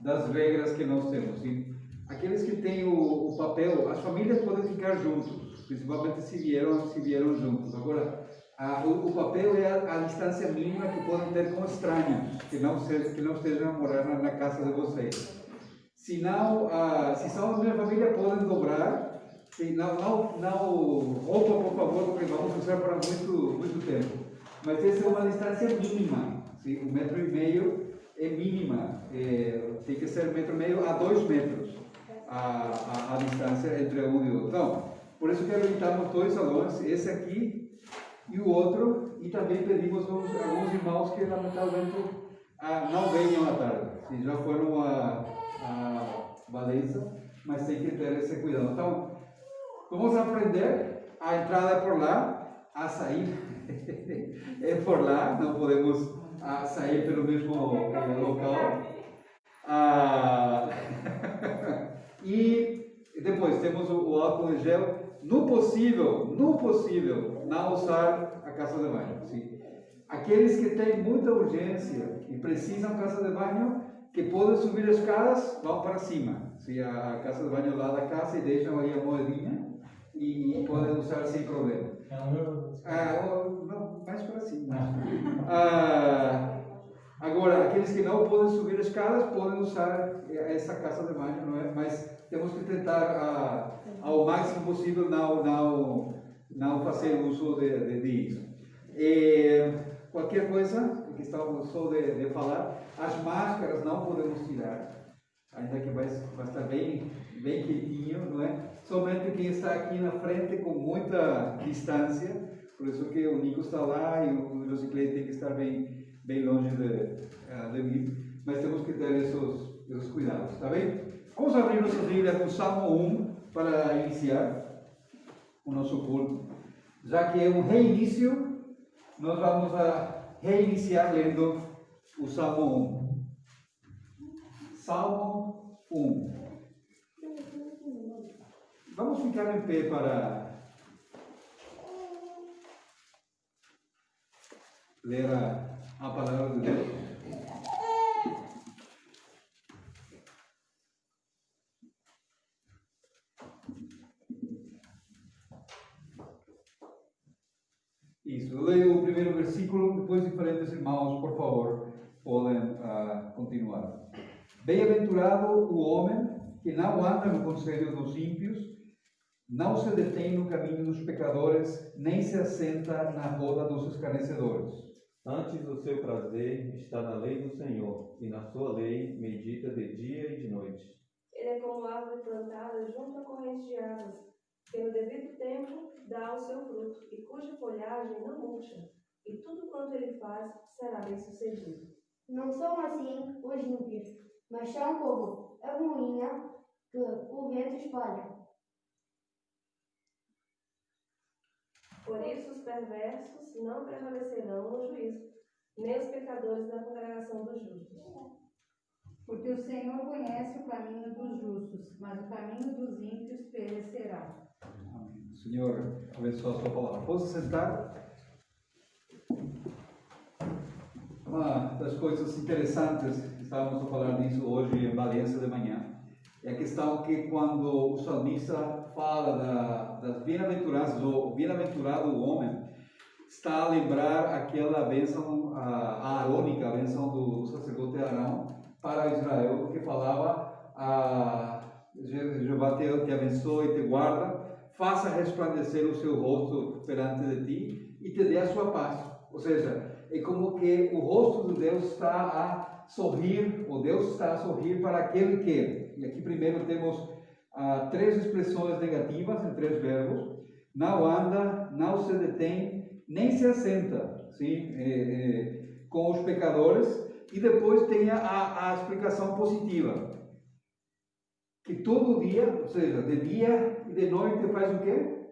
das regras que nós temos. E aqueles que têm o papel, as famílias podem ficar juntos, principalmente se vieram juntos. Agora, o papel é a distância mínima que podem ter com estranhos, que não estejam a morar na casa de vocês. Se são da minha família, podem dobrar. Não roupa, por favor, porque vamos usar para muito tempo. Mas essa é uma distância mínima. Sim? 1,5 metro é mínima. Tem que ser 1,5 metro a 2 metros a distância entre um e outro. Então, por isso que habilitamos 2 salões, esse aqui e o outro, e também pedimos alguns irmãos que lamentavelmente não venham à tarde. Sim, já foram a Valença, mas tem que ter esse cuidado. Então, vamos aprender. A entrada é por lá, a sair é por lá, não podemos sair pelo mesmo local. E depois temos o álcool em gel. No possível, não usar a casa de banho. Sim. Aqueles que têm muita urgência e precisam casa de banho, que podem subir as escadas, vão para cima. Sim, a casa de banho lá da casa e deixam aí a moedinha e podem usar sem problema. Não, mais para cima. Agora, aqueles que não podem subir as escadas podem usar essa casa de banho, não é? Mas temos que tentar ao máximo possível não fazer uso disso. Qualquer coisa que estamos só de falar, as máscaras não podemos tirar, ainda que vai estar bem quietinho, não é? Somente quem está aqui na frente com muita distância, por isso que o Nico está lá e o Josiclei tem que estar bem longe de mim, mas temos que ter esses cuidados, tá bem? Vamos abrir nossa Bíblia no Salmo 1 para iniciar o nosso culto. Já que é um reinício, nós vamos reiniciar lendo o Salmo 1. Salmo 1. Vamos ficar em pé para ler a palavra de Deus. Isso, eu leio o primeiro versículo, depois diferentes irmãos, por favor, podem continuar. Bem-aventurado o homem que não anda no conselho dos ímpios, não se detém no caminho dos pecadores, nem se assenta na roda dos escarnecedores. Antes o seu prazer está na lei do Senhor, e na sua lei medita de dia e de noite. Ele é como árvore plantada junto à corrente de águas, que no devido tempo dá o seu fruto, e cuja folhagem não murcha, e tudo quanto ele faz será bem sucedido. Não são assim os ímpios, mas são como a moinha que o vento espalha. Por isso os perversos não prevalecerão no juízo, nem os pecadores na congregação dos justos. Porque o Senhor conhece o caminho dos justos, mas o caminho dos ímpios perecerá. Amém. Senhor, abençoe a sua palavra. Posso sentar? Uma das coisas interessantes, estávamos a falar disso hoje em Valença de manhã, é a questão que quando o salmista fala das bem-aventuranças, ou bem-aventurado o homem, está a lembrar aquela bênção arônica, a bênção do sacerdote Arão para Israel, que falava: Jeová te abençoe e te guarda, faça resplandecer o seu rosto perante de ti e te dê a sua paz. Ou seja, é como que o rosto de Deus está a sorrir, ou Deus está a sorrir para aquele que... E aqui primeiro temos 3 expressões negativas em 3 verbos: não anda, não se detém, nem se assenta, sim? Com os pecadores. E depois tem a explicação positiva, que todo dia, ou seja, de dia e de noite faz o quê?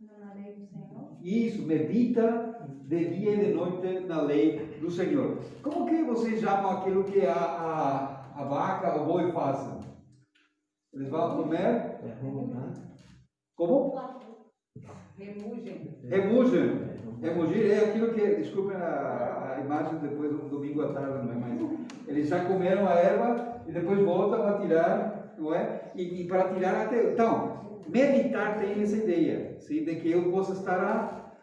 Na lei do Senhor. Isso, medita de dia e de noite na lei do Senhor. Como que vocês chamam aquilo que a vaca, o boi fazem? Eles vão comer? Como? Remugem. Remugem. É mugir é aquilo que, desculpem a imagem depois do domingo à tarde, não é mais? Eles já comeram a erva e depois voltam a tirar, não é? E para tirar até. Então, meditar tem essa ideia, sim, de que eu possa estar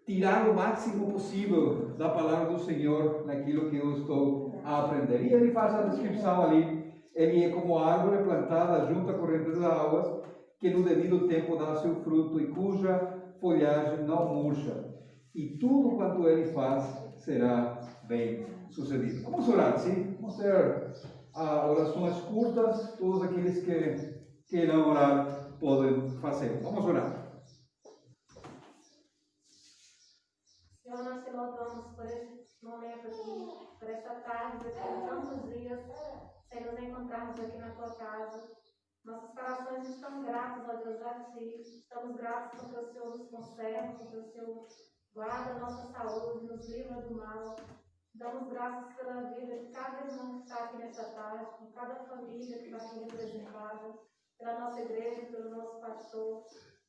tirar o máximo possível da palavra do Senhor naquilo que eu estou a aprender. E ele faz a descrição ali. Ele é como a árvore plantada junto à corrente das águas, que no devido tempo dá seu fruto e cuja folhagem não murcha. E tudo quanto ele faz será bem sucedido. Vamos orar, sim? Vamos ter orações curtas. Todos aqueles que queiram orar podem fazer. Vamos orar. Senhor, nós te louvamos por esse momento aqui, por essa tarde, depois de tantos dias, sem nos encontrarmos aqui na tua casa. Nossos corações estão gratos, ó Deus, a Ti. Estamos gratos porque o Senhor nos conserva, porque o Senhor guarda a nossa saúde, nos livra do mal. Damos graças pela vida de cada irmão que está aqui nessa tarde, por cada família que está aqui representada, pela nossa igreja, pelo nosso pastor.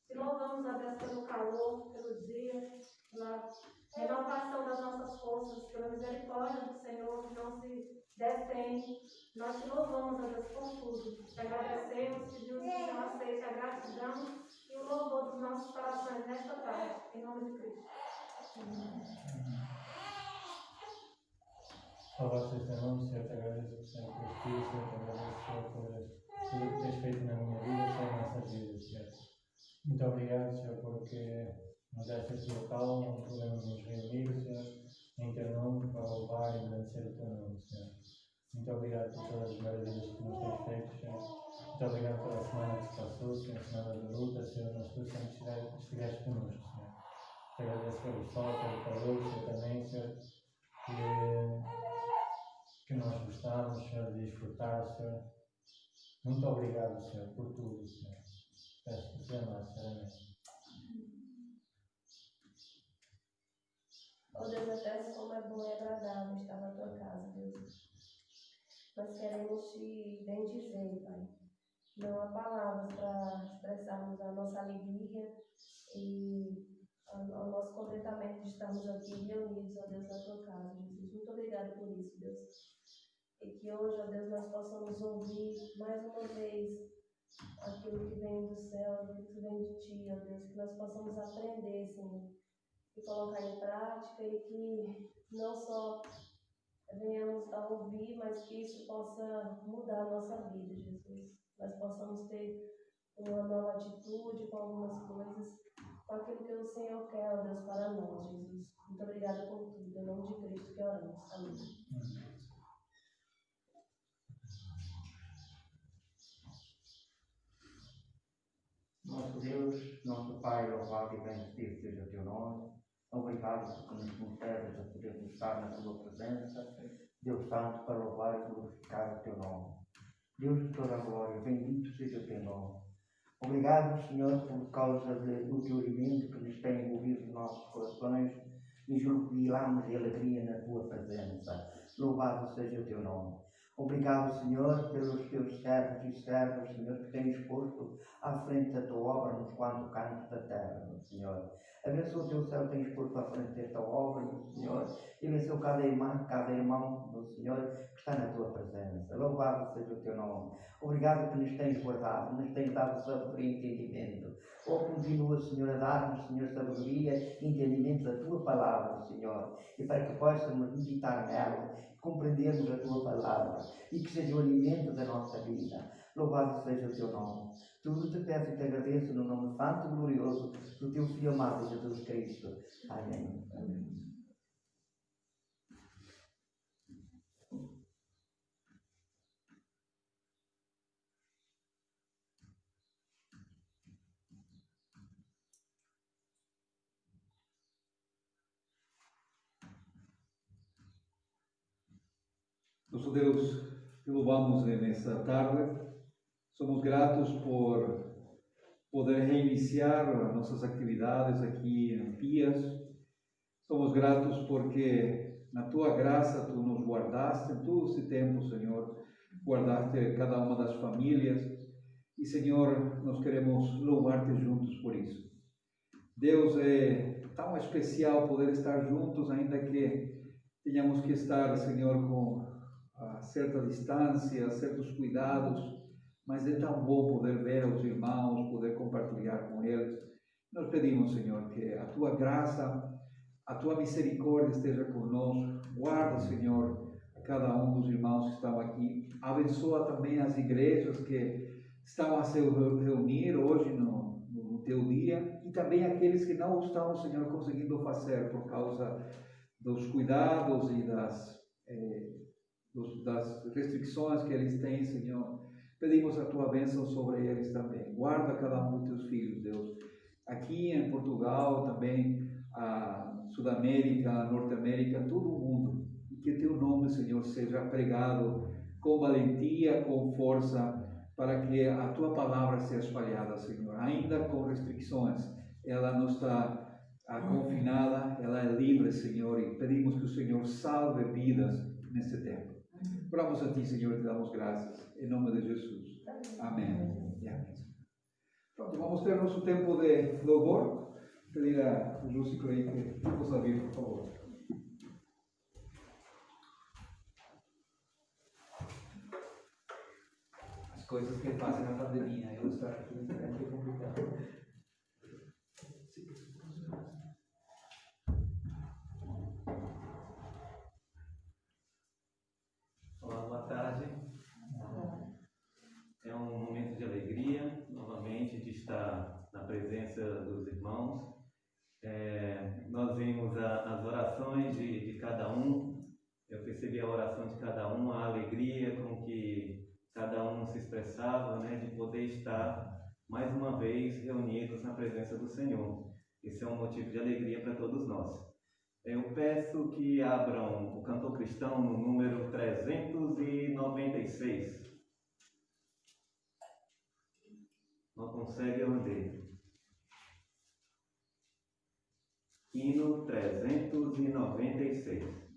Te louvamos, ó Deus, pelo calor, pelo dia, pela renovação das nossas forças, pela misericórdia do Senhor que não se detém. Nós te louvamos, ó Deus, por tudo. Te agradecemos, pedimos que o Senhor aceite a gratidão e o louvor dos nossos corações nesta tarde. Em nome de Cristo. Louvado seja o teu nome, Senhor, te agradeço, Senhor, por ti, Senhor, te agradeço, Senhor, por tudo que tens feito na minha vida, Senhor, na nossa vida, Senhor. Muito obrigado, Senhor, porque nos deste este local onde podemos nos reunir, Senhor, em teu nome, para louvar e agradecer o teu nome, Senhor. Muito obrigado por todas as maravilhas que nos tens feito, Senhor. Muito obrigado pela semana que se passou, Senhor, a semana de luta, Senhor, mas tu sempre estiveste connosco, Senhor. Te agradeço pelo sol, pelo calor, Senhor, também, Senhor, que nós gostamos, Senhor, de desfrutar, Senhor. Muito obrigado, Senhor, por tudo, Senhor. Peço que Senhor mais, sinceramente. Ó Deus eterno, como é bom e agradável estar na tua casa, Deus. Nós queremos te bendizer, Pai. Não há palavras para expressarmos a nossa alegria e o nosso contentamento de estarmos aqui reunidos, ó Deus, na tua casa, Jesus. Muito obrigada por isso, Deus. E que hoje, ó Deus, nós possamos ouvir mais uma vez aquilo que vem do céu, aquilo que vem de Ti, ó Deus. Que nós possamos aprender, Senhor, e colocar em prática e que não só venhamos a ouvir, mas que isso possa mudar a nossa vida, Jesus. Nós possamos ter uma nova atitude com algumas coisas, com aquilo que o Senhor quer, ó Deus, para nós, Jesus. Muito obrigada por tudo. Em nome de Cristo que oramos. Amém. Nosso Deus, nosso Pai, louvado e bendito seja o teu nome. Obrigado porque nos concedes a poder estar na tua presença. Deus Santo, para louvar e glorificar o teu nome. Deus de toda a glória, bendito seja o teu nome. Obrigado, Senhor, por causa do teu alimento que nos tem envolvido os nossos corações e jubilamos de alegria na tua presença. Louvado seja o teu nome. Obrigado, Senhor, pelos teus servos e servas, Senhor, que tens posto à frente da tua obra nos quatro cantos da terra, Senhor. Abençoa o teu céu que tens posto à frente desta obra, Senhor, e abençoa cada irmão, Senhor, que está na tua presença. Louvado seja o teu nome. Obrigado que nos tens guardado, nos tens dado sabedoria e entendimento. Continua, Senhor, a dar-nos, Senhor, sabedoria e entendimento da tua palavra, Senhor, e para que possamos meditar nela, compreendermos a tua palavra e que seja o alimento da nossa vida. Louvado seja o teu nome. Tudo te peço e te agradeço no nome santo e glorioso do teu Filho amado Jesus Cristo. Amém. Amém. Nosso Deus, te louvamos nesta tarde. Somos gratos por poder reiniciar as nossas atividades aqui em Pias. Somos gratos porque na tua graça tu nos guardaste em todo esse tempo, Senhor. Guardaste cada uma das famílias E, Senhor, nós queremos louvar-te juntos por isso. Deus, é tão especial poder estar juntos, ainda que tenhamos que estar, Senhor, com certa distância, certos cuidados, mas é tão bom poder ver os irmãos, poder compartilhar com eles. Nós pedimos, Senhor, que a tua graça, a tua misericórdia esteja conosco. Guarda, Senhor, a cada um dos irmãos que estão aqui. Abençoa também as igrejas que estão a se reunir hoje no teu dia, e também aqueles que não estão, Senhor, conseguindo fazer por causa dos cuidados e das restrições que eles têm, Senhor. Pedimos a tua bênção sobre eles também. Guarda cada um dos teus filhos, Deus. Aqui em Portugal, também a Sudamérica, a Norte-América, todo o mundo. E que teu nome, Senhor, seja pregado com valentia, com força, para que a tua palavra seja espalhada, Senhor. Ainda com restrições, ela não está confinada, ela é livre, Senhor. E pedimos que o Senhor salve vidas nesse tempo. Oramos a ti, Senhor, e te damos graças. Em nome de Jesus. Amém. E amém. Pronto, vamos ter nosso tempo de louvor. Pedir a músico aí que possa vir, por favor. As coisas que fazem na pandemia, eu estar aqui na frente é complicado. Olá, boa tarde. É um momento de alegria, novamente, de estar na presença dos irmãos. Nós vimos as orações de cada um. Eu percebi a oração de cada um, a alegria com que cada um se expressava, né, de poder estar mais uma vez reunidos na presença do Senhor. Esse é um motivo de alegria para todos nós. Eu peço que abram o Cantor Cristão no número 396. Não consegue ler. Hino 396.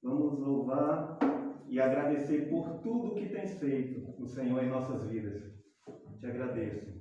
Vamos louvar e agradecer por tudo que tens feito, o Senhor, em nossas vidas. Te agradeço.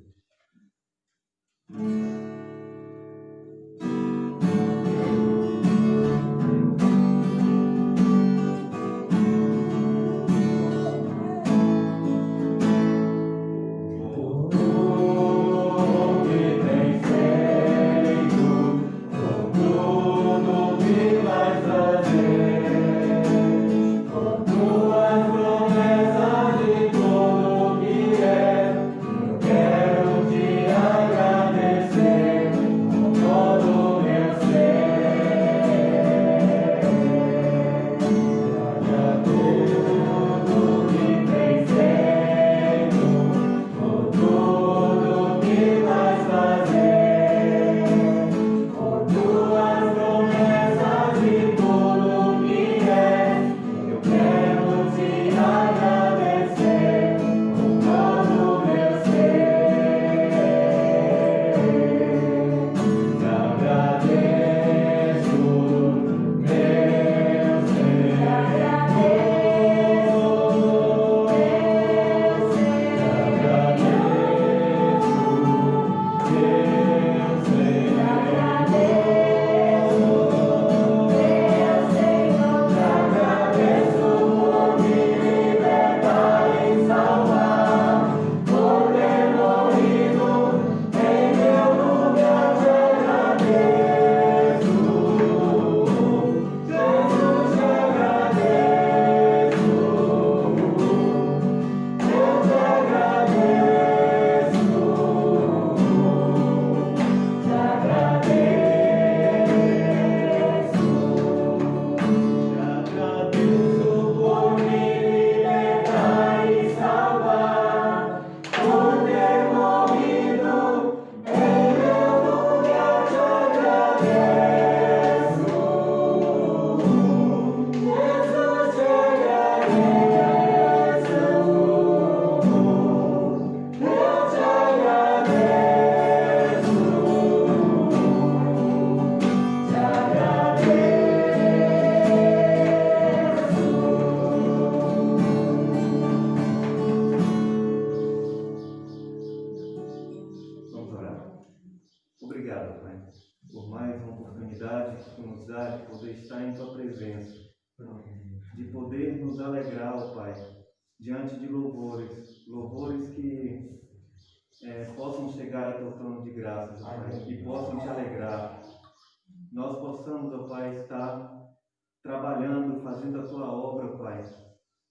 Obrigado, Pai, por mais uma oportunidade que tu nos dá de poder estar em tua presença, de poder nos alegrar, ó Pai, diante de louvores que possam chegar ao teu trono de graças, ó Pai, e possam te alegrar. Nós possamos, ó Pai, estar trabalhando, fazendo a tua obra, ó Pai,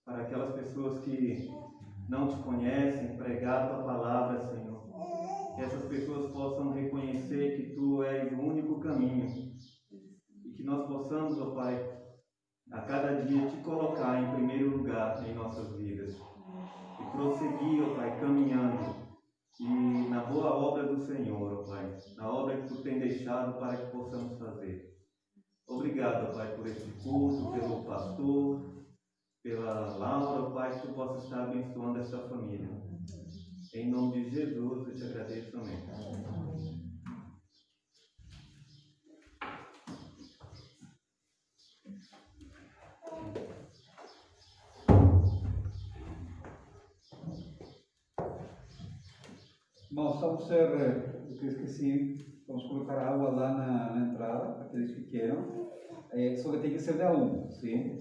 para aquelas pessoas que não te conhecem, pregar a tua palavra, Senhor. Que essas pessoas possam reconhecer que tu és o único caminho e que nós possamos, ó Pai, a cada dia te colocar em primeiro lugar em nossas vidas e prosseguir, ó Pai, caminhando e na boa obra do Senhor, ó Pai, na obra que tu tem deixado para que possamos fazer. Obrigado, ó Pai, por este culto, pelo pastor, pela Laura, ó Pai, que tu possa estar abençoando esta família. Em nome de Jesus, eu te agradeço também. Irmãos, vamos ser, o que eu esqueci, vamos colocar água lá na entrada, aqueles que queiram. Só que tem que ser de a um, sim?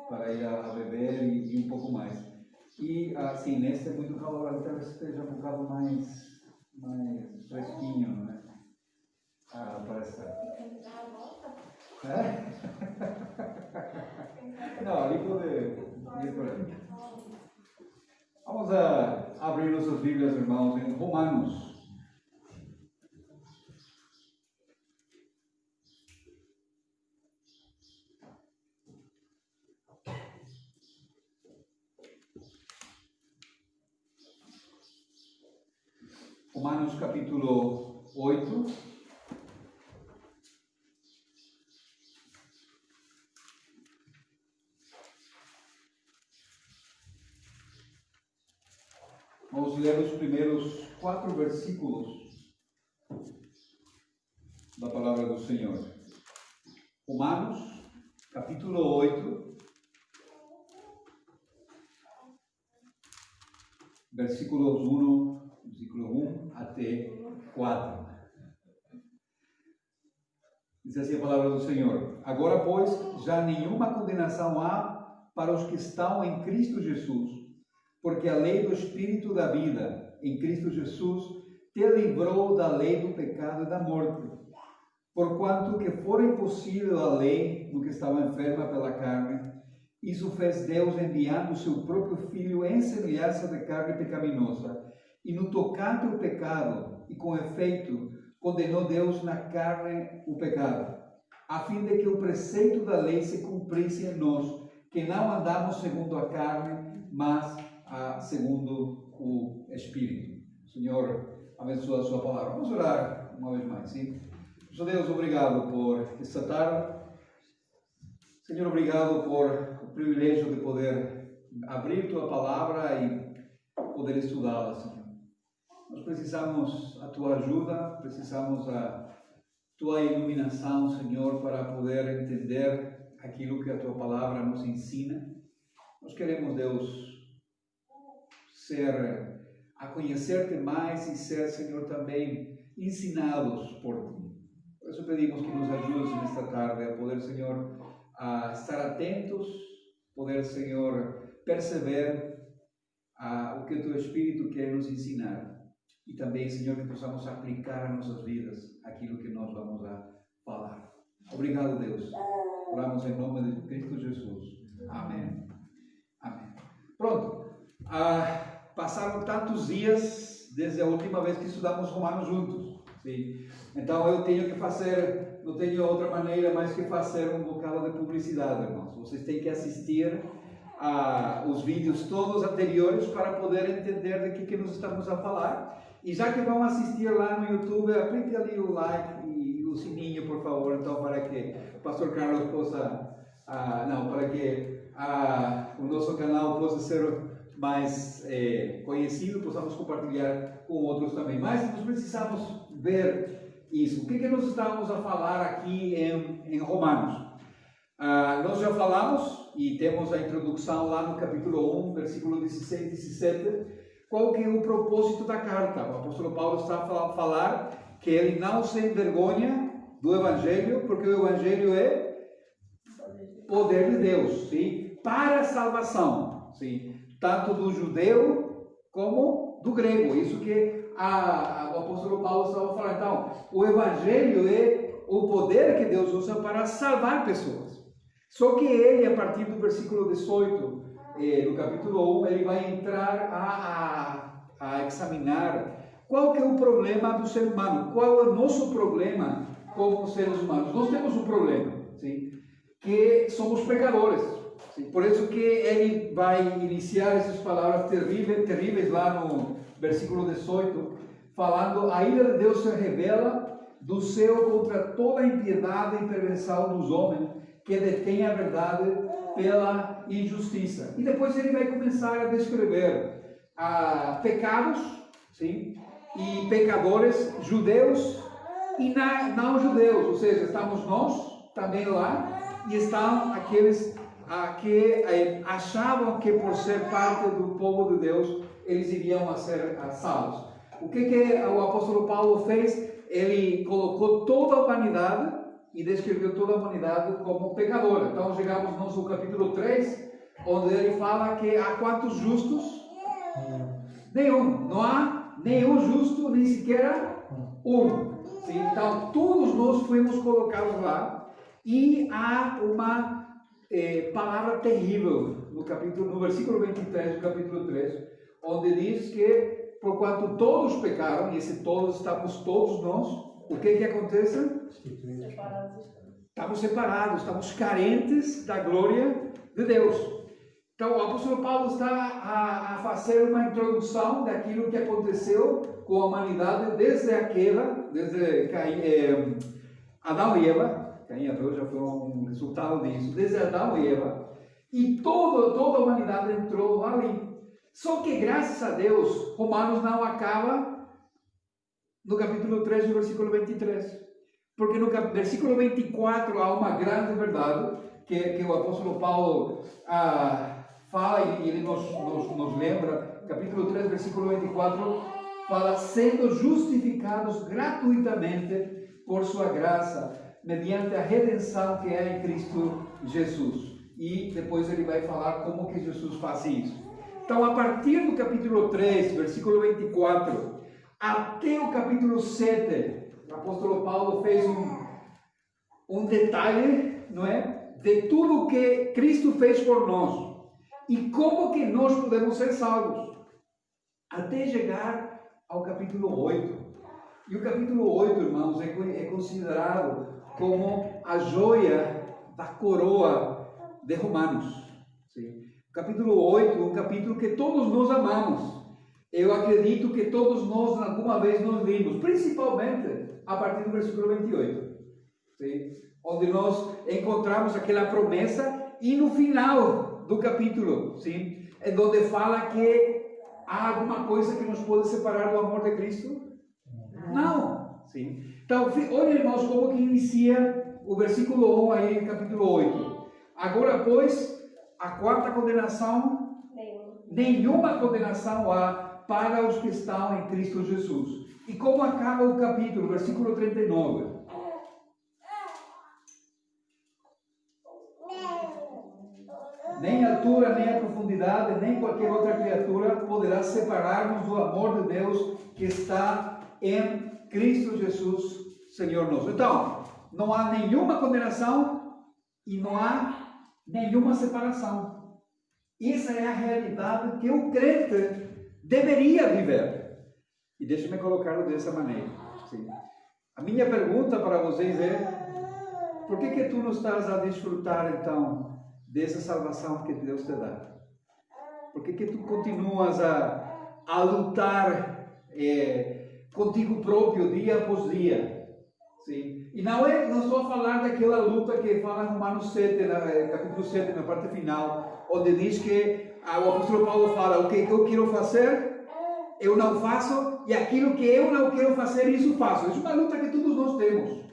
Para ir a beber e um pouco mais. E assim, nesse é muito calor, talvez esteja um bocado mais fresquinho, né? Parece. Não, ali pode ir por aí. Vamos a abrir nossas Bíblias, irmãos, em Romanos. Romanos capítulo 8. Vamos ler os primeiros 4 versículos da palavra do Senhor. Romanos, capítulo 8, versículo 1 até 4. Diz assim a palavra do Senhor: Agora, pois, já nenhuma condenação há para os que estão em Cristo Jesus, porque a lei do Espírito da vida em Cristo Jesus te livrou da lei do pecado e da morte. Porquanto que fora impossível a lei no que estava enferma pela carne, isso fez Deus enviando o seu próprio Filho em semelhança de carne pecaminosa, e no tocante ao pecado, e com efeito, condenou Deus na carne o pecado, a fim de que o preceito da lei se cumprisse em nós, que não andamos segundo a carne, mas segundo o Espírito. Senhor, abençoa a sua palavra. Vamos orar uma vez mais, sim? Senhor Deus, obrigado por esta tarde. Senhor, obrigado por o privilégio de poder abrir tua palavra e poder estudá-la, Senhor. Nós precisamos a tua ajuda, precisamos a tua iluminação, Senhor, para poder entender aquilo que a tua palavra nos ensina. Nós queremos, Deus, a conhecer-te mais e ser, Senhor, também ensinados por ti. Por isso pedimos que nos ajudes nesta tarde a poder, Senhor, a estar atentos, poder, Senhor, perceber o que o teu Espírito quer nos ensinar. E também, Senhor, que possamos aplicar às nossas vidas aquilo que nós vamos a falar. Obrigado, Deus. Oramos em nome de Cristo Jesus. Amém. Amém. Pronto. Passaram tantos dias desde a última vez que estudamos Romanos juntos. Sim. Então eu tenho que fazer, não tenho outra maneira mais que fazer um bocado de publicidade, irmãos. Vocês têm que assistir os vídeos todos anteriores para poder entender de que nós estamos a falar. E já que vão assistir lá no YouTube, aperte ali o like e o sininho, por favor, então, para que o pastor Carlos possa, para que o nosso canal possa ser mais conhecido, possamos compartilhar com outros também. Mas nós precisamos ver isso. O que nós estamos a falar aqui em Romanos? Nós já falamos, e temos a introdução lá no capítulo 1, versículo 16 e 17, qual que é o propósito da carta. O apóstolo Paulo está a falar que ele não se envergonha do Evangelho, porque o Evangelho é poder de Deus, sim? Para a salvação, sim? Tanto do judeu como do grego. Isso que o apóstolo Paulo estava falando. Então, o Evangelho é o poder que Deus usa para salvar pessoas. Só que ele, a partir do versículo 18, no capítulo 1, ele vai entrar a examinar qual que é o problema do ser humano, qual é o nosso problema como seres humanos. Nós temos um problema, sim? Que somos pecadores. Sim? Por isso que ele vai iniciar essas palavras terríveis lá no versículo 18, falando: a ira de Deus se revela do céu contra toda a impiedade e perversão dos homens que detêm a verdade pela injustiça. E depois ele vai começar a descrever pecados, sim, e pecadores, judeus e não judeus, ou seja, estamos nós também lá, e estão aqueles que achavam que por ser parte do povo de Deus eles iriam a ser salvos. O que o apóstolo Paulo fez? Ele colocou toda a humanidade e descreveu toda a humanidade como pecadora. Então chegamos nós ao capítulo 3, onde ele fala que há quantos justos? Nenhum. Não há nenhum justo, nem sequer um. Sim? Então todos nós fomos colocados lá, e há uma palavra terrível no versículo 23 do capítulo 3, onde diz que porquanto todos pecaram, e esse todos estamos todos nós, o que acontece? Estamos separados, estamos carentes da glória de Deus. Então, o apóstolo Paulo está a fazer uma introdução daquilo que aconteceu com a humanidade desde Adão e Eva. Caim e Abel já foi um resultado disso. Desde Adão e Eva. E toda a humanidade entrou ali. Só que, graças a Deus, Romanos não acaba no capítulo 3, no versículo 23. Porque no versículo 24 há uma grande verdade que o apóstolo Paulo fala e ele nos lembra. Capítulo 3, versículo 24, fala: sendo justificados gratuitamente por sua graça, mediante a redenção que é em Cristo Jesus. E depois ele vai falar como que Jesus faz isso. Então, a partir do capítulo 3, versículo 24, até o capítulo 7, o apóstolo Paulo fez um detalhe, não é? De tudo que Cristo fez por nós. E como que nós podemos ser salvos. Até chegar ao capítulo 8. E o capítulo 8, irmãos, é considerado como a joia da coroa de Romanos. Sim. O capítulo 8 é um capítulo que todos nós amamos. Eu acredito que todos nós, alguma vez, nós limos, principalmente a partir do versículo 28. Sim? Onde nós encontramos aquela promessa, e no final do capítulo, sim, é onde fala que há alguma coisa que nos pode separar do amor de Cristo? Não. Sim. Então, olha, irmãos, como que inicia o versículo 1 aí no capítulo 8. Agora, pois, a quarta condenação, nenhuma condenação há para os que estão em Cristo Jesus. E como acaba o capítulo, versículo 39. Nem a altura, nem a profundidade, nem qualquer outra criatura poderá separar-nos do amor de Deus que está em Cristo Jesus, Senhor nosso. Então, não há nenhuma condenação e não há nenhuma separação. Essa é a realidade que o crente deveria viver. E deixe-me colocá-lo dessa maneira. Sim. A minha pergunta para vocês é: por que tu não estás a desfrutar, então, dessa salvação que Deus te dá? Por que tu continuas a lutar contigo próprio dia após dia? Sim. E não estou a falar daquela luta que fala em Romanos 7, capítulo 7, na parte final, onde diz que o apóstolo Paulo fala: o que eu quero fazer, eu não faço, e aquilo que eu não quero fazer, isso faço. Isso é uma luta que todos nós temos.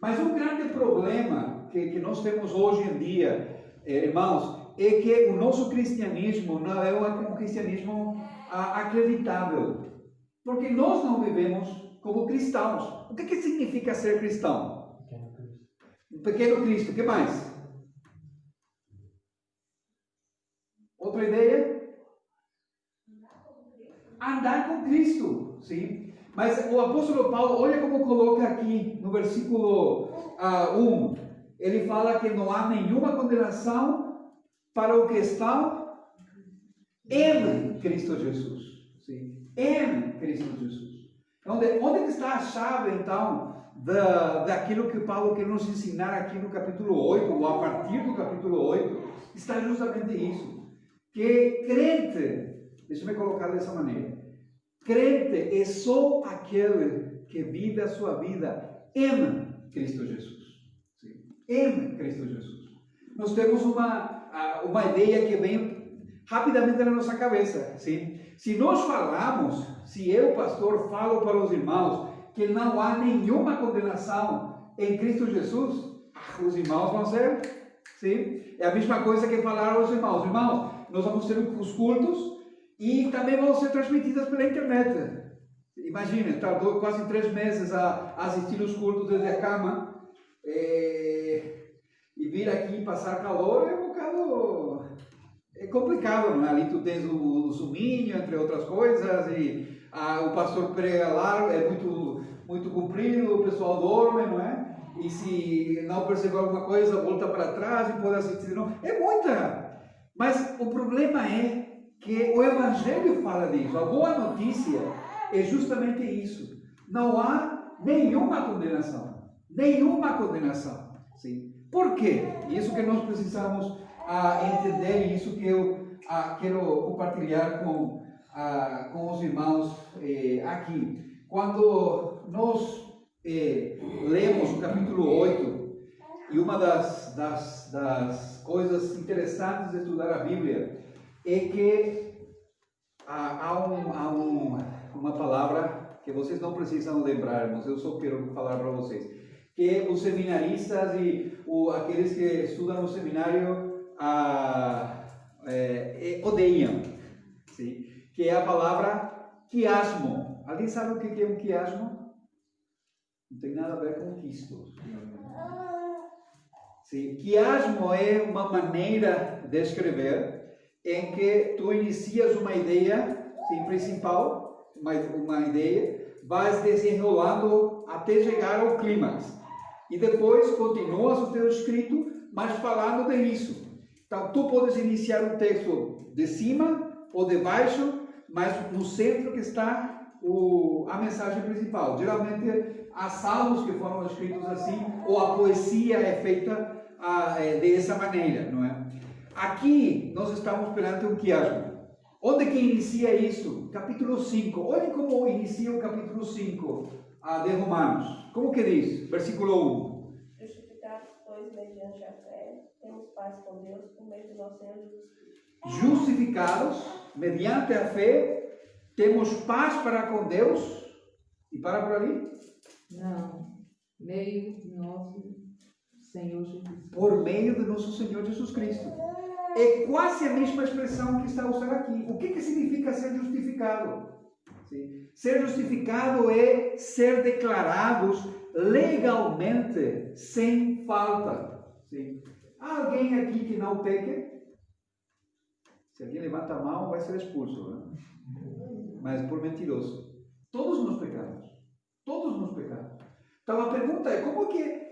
Mas um grande problema que nós temos hoje em dia, irmãos, é que o nosso cristianismo não é um cristianismo acreditável. Porque nós não vivemos como cristãos. O que significa ser cristão? Um pequeno Cristo. O que mais? Outra ideia? Andar com Cristo. Sim? Mas o apóstolo Paulo, olha como coloca aqui no versículo 1. Ele fala que não há nenhuma condenação para o que estão em Cristo Jesus. Sim? Em Cristo Jesus. Onde está a chave, então, daquilo que Paulo quer nos ensinar aqui no capítulo 8, ou a partir do capítulo 8, está justamente isso. Que crente, deixa-me colocar dessa maneira, crente é só aquele que vive a sua vida em Cristo Jesus. Sim. Em Cristo Jesus. Nós temos uma ideia que vem rapidamente na nossa cabeça. Sim? Se nós falamos, se eu, pastor, falo para os irmãos que não há nenhuma condenação em Cristo Jesus, os irmãos vão ser, sim? É a mesma coisa que falar aos irmãos: irmãos, nós vamos ter os cultos e também vão ser transmitidas pela internet. Imagina, estar quase 3 meses a assistir os cultos desde a cama e vir aqui passar calor é um bocado... É complicado, não é? Ali tu tens o zuminho, entre outras coisas, e o pastor prega lá, é muito comprido, o pessoal dorme, não é? E se não percebeu alguma coisa, volta para trás e pode assistir. Não. É muita. Mas o problema é que o Evangelho fala disso. A boa notícia é justamente isso. Não há nenhuma condenação. Nenhuma condenação. Sim. Por quê? Isso que nós precisamos entender, e isso que eu quero compartilhar com os irmãos aqui. Quando nós lemos o capítulo 8, e uma das coisas interessantes de estudar a Bíblia é que há uma palavra que vocês não precisam lembrar, mas eu só quero falar para vocês, que os seminaristas e aqueles que estudam no seminário odeiam, sim? Que é a palavra quiasmo. Alguém sabe o que é um quiasmo? Não tem nada a ver com quistos. Sim. Quiasmo é uma maneira de escrever em que tu inicias uma ideia, sim, principal, uma ideia, vais desenrolando até chegar ao clímax. E depois continuas o teu escrito, mas falando disso. Então, tu podes iniciar um texto de cima ou de baixo, mas no centro que está a mensagem principal. Geralmente, há salmos que foram escritos assim, ou a poesia é feita dessa maneira, não é? Aqui, nós estamos perante um quiasmo. Onde que inicia isso? Capítulo 5. Olhe como inicia o capítulo 5 de Romanos. Como que diz? Versículo 1. Justificados, pois, mediante a fé, temos paz com Deus por meio do nosso Senhor Jesus Cristo. Justificados, mediante a fé, temos paz para com Deus. E para por ali? Não. Meio do nosso Senhor Jesus Cristo. Por meio do nosso Senhor Jesus Cristo. É quase a mesma expressão que está usando aqui. O que significa ser justificado? Sim. Ser justificado é ser declarados legalmente, sem falta. Sim. Há alguém aqui que não peque? Se alguém levanta a mão, vai ser expulso, né? Mas por mentiroso. Todos nós pecamos. Todos nós pecamos. Então a pergunta é, como que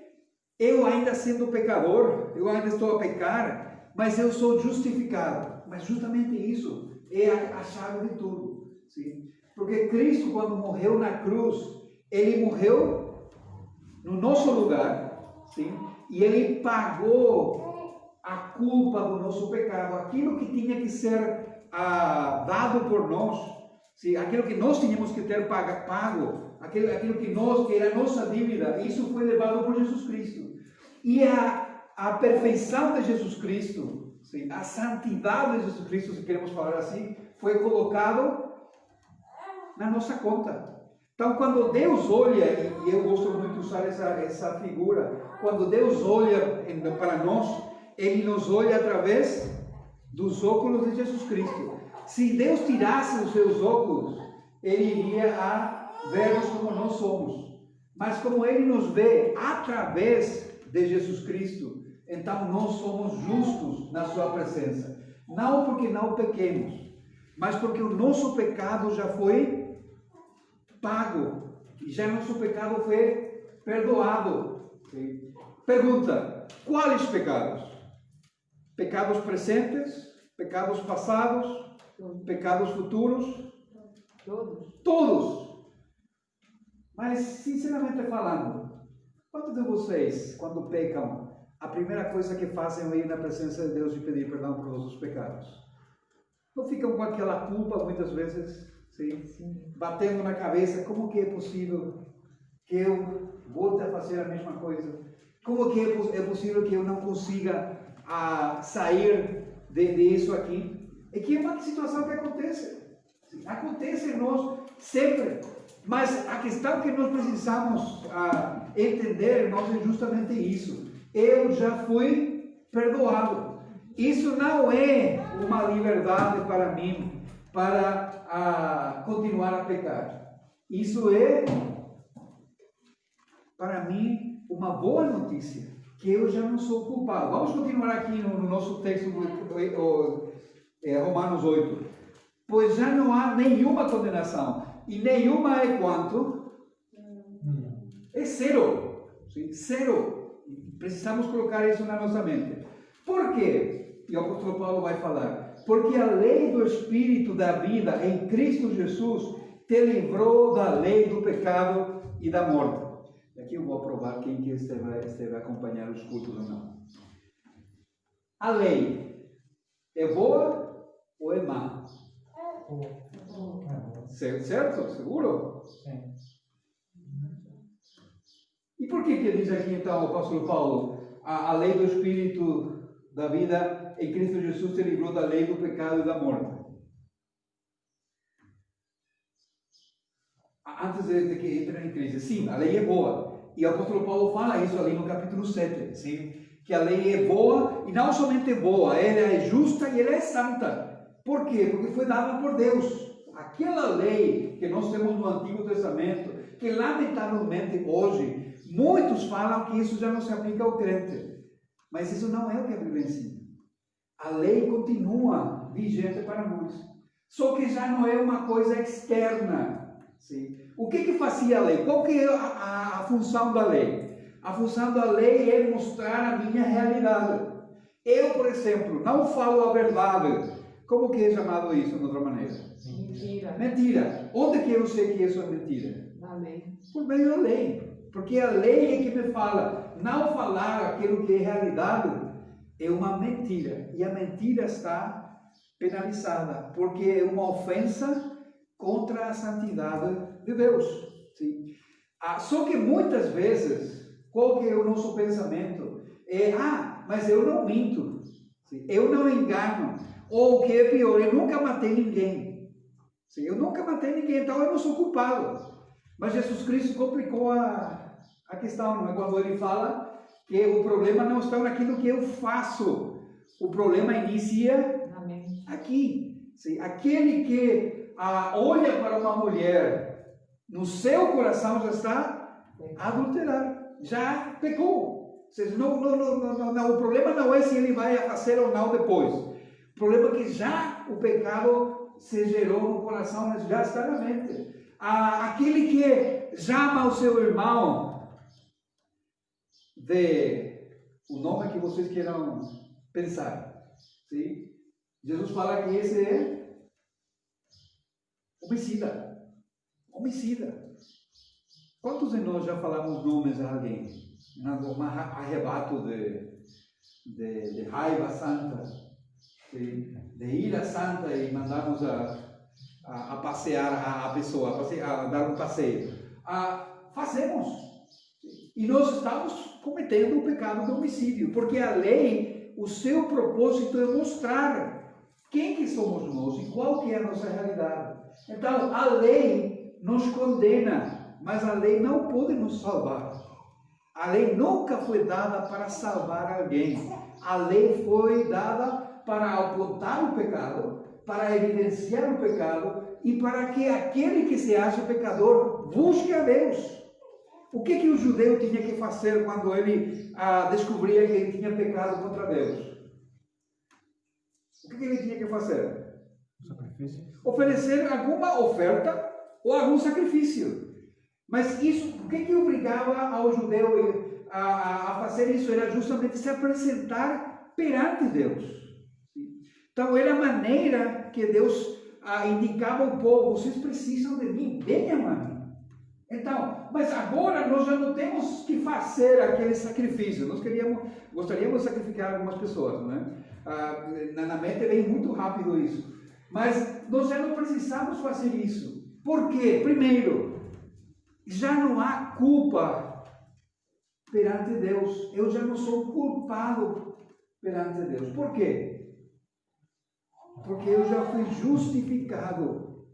eu ainda sendo pecador, eu ainda estou a pecar, mas eu sou justificado? Mas justamente isso é a chave de tudo. Sim? Porque Cristo, quando morreu na cruz, Ele morreu no nosso lugar, sim? E Ele pagou a culpa do nosso pecado, aquilo que tinha que ser dado por nós, sim? Aquilo que nós tínhamos que ter pago, aquilo que era a nossa dívida, isso foi levado por Jesus Cristo. E a perfeição de Jesus Cristo, sim? A santidade de Jesus Cristo, se queremos falar assim, foi colocado na nossa conta. Então, quando Deus olha, e eu gosto muito de usar essa figura, quando Deus olha para nós, Ele nos olha através dos óculos de Jesus Cristo. Se Deus tirasse os seus óculos, Ele iria ver-nos como nós somos. Mas como Ele nos vê através de Jesus Cristo, então nós somos justos na sua presença. Não porque não pequemos, mas porque o nosso pecado já foi pago, e já nosso pecado foi perdoado. Sim. Pergunta: quais pecados? Pecados presentes, pecados passados, pecados futuros? Todos. Mas, sinceramente falando, quantos de vocês, quando pecam, a primeira coisa que fazem é ir na presença de Deus e pedir perdão por todos os pecados? Não ficam com aquela culpa muitas vezes? Sim. Batendo na cabeça, como que é possível que eu volte a fazer a mesma coisa? Como que é possível que eu não consiga sair disso aqui? É que é uma situação que acontece. Acontece em nós sempre. Mas a questão que nós precisamos entender, irmãos, é justamente isso. Eu já fui perdoado. Isso não é uma liberdade para mim, para continuar a pecar. Isso é, para mim, uma boa notícia, que eu já não sou culpado. Vamos continuar aqui no nosso texto, Romanos 8. Pois já não há nenhuma condenação. E nenhuma é quanto? É zero. Sim? Zero. Precisamos colocar isso na nossa mente. Por quê? E o apóstolo Paulo vai falar. Porque a lei do Espírito da vida em Cristo Jesus te livrou da lei do pecado e da morte. E aqui eu vou aprovar quem que esteve a acompanhar os cultos ou não. A lei é boa ou é má? Certo? Seguro? Sim. E por que diz aqui então o apóstolo Paulo, a lei do Espírito da vida em Cristo Jesus se livrou da lei do pecado e da morte? Antes de que entre em crise, sim, a lei é boa. E o apóstolo Paulo fala isso ali no capítulo 7, sim? Que a lei é boa, e não somente boa, ela é justa e ela é santa. Por quê? Porque foi dada por Deus. Aquela lei que nós temos no Antigo Testamento, que lamentavelmente hoje, muitos falam que isso já não se aplica ao crente. Mas isso não é o que a Bíblia ensina. A lei continua vigente para nós. Só que já não é uma coisa externa. Sim? O que fazia a lei? Qual que é a função da lei? A função da lei é mostrar a minha realidade. Eu, por exemplo, não falo a verdade. Como que é chamado isso de outra maneira? Mentira. Mentira. Onde que eu sei que isso é mentira? Da lei. Por meio da lei. Porque a lei é que me fala. Não falar aquilo que é realidade é uma mentira. E a mentira está penalizada. Porque é uma ofensa contra a santidade de Deus. Sim? Só que muitas vezes, qual que é o nosso pensamento? Mas eu não minto. Sim? Eu não engano. Ou o que é pior, eu nunca matei ninguém. Sim? Eu nunca matei ninguém, então eu não sou culpado. Mas Jesus Cristo complicou a questão, não é? Quando ele fala que o problema não está naquilo que eu faço. O problema inicia aqui. Sim? Aquele que olha para uma mulher, no seu coração já está a adulterar, já pecou. Ou seja, não, o problema não é se ele vai fazer ou não depois. O problema é que já o pecado se gerou no coração, mas já está na mente. Aquele que ama o seu irmão, o nome que vocês queiram pensar. Sim? Jesus fala que esse é homicida. Homicida. Quantos de nós já falamos nomes a alguém? Um arrebato de raiva santa, de ira santa, e mandamos a passear a pessoa, a dar um passeio. Fazemos. E nós estamos cometendo o pecado do homicídio, porque a lei, o seu propósito é mostrar quem que somos nós e qual que é a nossa realidade. Então, a lei nos condena, mas a lei não pode nos salvar. A lei nunca foi dada para salvar alguém. A lei foi dada para apontar o pecado, para evidenciar o pecado e para que aquele que se acha pecador busque a Deus. O que o judeu tinha que fazer quando ele descobria que ele tinha pecado contra Deus? O que ele tinha que fazer? Sacrifício. Oferecer alguma oferta ou algum sacrifício. Mas isso, o que obrigava ao judeu a fazer isso? Era justamente se apresentar perante Deus. Então era a maneira que Deus indicava ao povo: vocês precisam de mim, venham a mim. Então, mas agora nós já não temos que fazer aquele sacrifício. Nós gostaríamos de sacrificar algumas pessoas, não é? Na mente vem muito rápido isso. Mas nós já não precisamos fazer isso. Por quê? Primeiro, já não há culpa perante Deus. Eu já não sou culpado perante Deus. Por quê? Porque eu já fui justificado.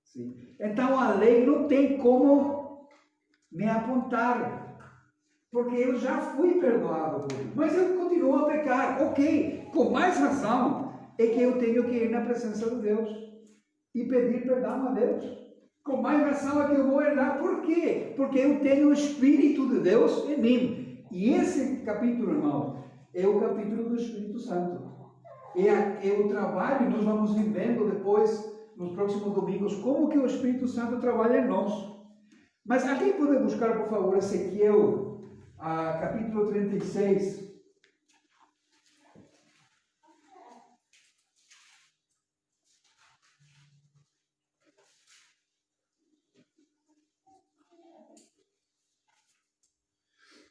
Sim. Então a lei não tem como me apontar, porque eu já fui perdoado, mas eu continuo a pecar. Ok, com mais razão é que eu tenho que ir na presença de Deus e pedir perdão a Deus. Com mais razão é que eu vou herdar. Por quê? Porque eu tenho o Espírito de Deus em mim. E esse capítulo, irmão, é o capítulo do Espírito Santo. É o trabalho, nós vamos ir vendo depois, nos próximos domingos, como que o Espírito Santo trabalha em nós. Mas alguém pode buscar, por favor, Ezequiel, capítulo 36.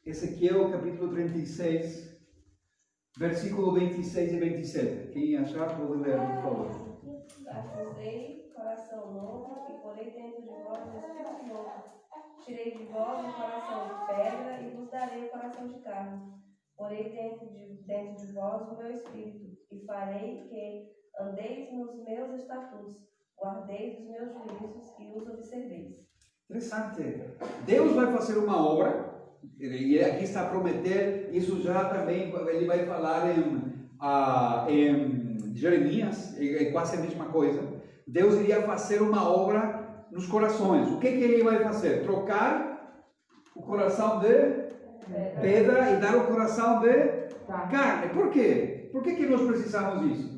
Ezequiel capítulo 36, versículo 26 e 27. Quem achar pode ler, por favor. Dar-vos-ei coração novo e porei dentro de vós um espírito novo. Tirei de vós um coração de pedra e vos darei um coração de carne. Porei dentro de vós o meu espírito e farei que andeis nos meus estatutos, guardeis os meus juízos e os observeis. Interessante. Deus vai fazer uma obra, e aqui está a prometer, isso já também ele vai falar em Jeremias, é quase a mesma coisa. Deus iria fazer uma obra nos corações. O que ele vai fazer? Trocar o coração de pedra e dar o coração de carne. Por quê? Por que nós precisamos disso?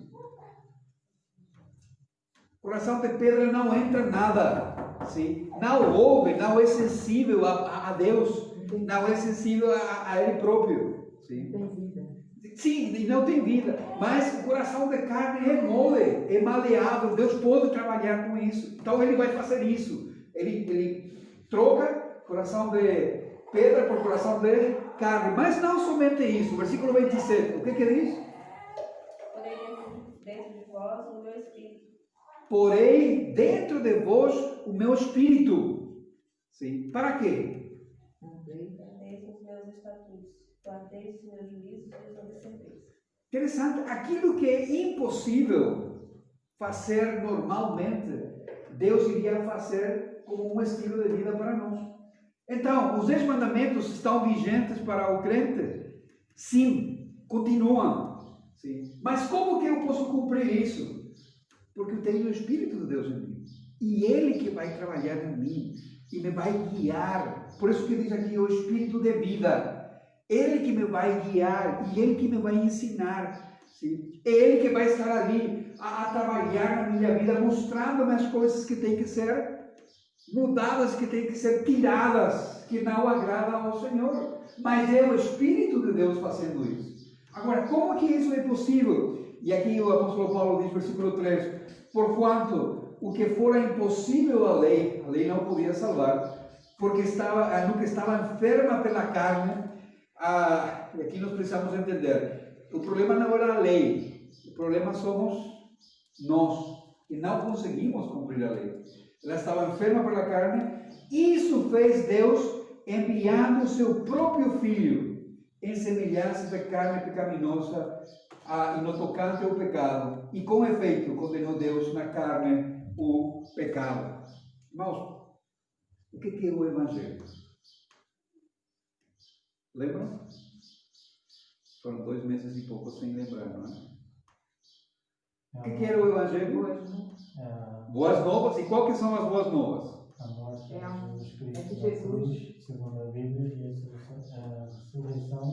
Coração de pedra não entra nada, sim? Não ouve, não é sensível a Deus, não é sensível a Ele próprio, sim? Tem vida. Sim, e não tem vida, mas o coração de carne é mole, é maleável, Deus pode trabalhar com isso, então Ele vai fazer isso, Ele troca coração de pedra por coração de carne, mas não somente isso, versículo 27, o que diz? Porei dentro de vós o meu espírito. Porei dentro de vós o meu espírito. Sim. Para quê? Guardeis os meus estatutos, guardeis os meus juízos e os observeis. Interessante. Aquilo que é impossível fazer normalmente, Deus iria fazer como um estilo de vida para nós. Então, os 10 mandamentos estão vigentes para o crente? Sim, continuam. Sim. Mas como que eu posso cumprir isso? Porque eu tenho o Espírito de Deus em mim. E Ele que vai trabalhar em mim. E me vai guiar. Por isso que diz aqui o Espírito de vida. Ele que me vai guiar. E Ele que me vai ensinar. Sim? Ele que vai estar ali a trabalhar na minha vida. Mostrando-me as coisas que têm que ser mudadas, que têm que ser tiradas. Que não agradam ao Senhor. Mas é o Espírito de Deus fazendo isso. Agora, como que isso é possível? E aqui o apóstolo Paulo diz, versículo 3, porquanto o que fora impossível à lei não podia salvar, porque nunca estava enferma pela carne. E aqui nós precisamos entender, o problema não era a lei, o problema somos nós, que não conseguimos cumprir a lei. Ela estava enferma pela carne, isso fez Deus enviando o seu próprio Filho, em semelhança de carne pecaminosa, e no tocante ao pecado, e com efeito condenou Deus na carne o pecado. Irmãos, o que é o Evangelho? Lembram? Foram 2 meses e pouco sem lembrar, não é? O que era o Evangelho? Boas novas. E qual que são as boas novas? A morte de de Jesus Jesus. Cristo, segundo a Bíblia, e a ressurreição,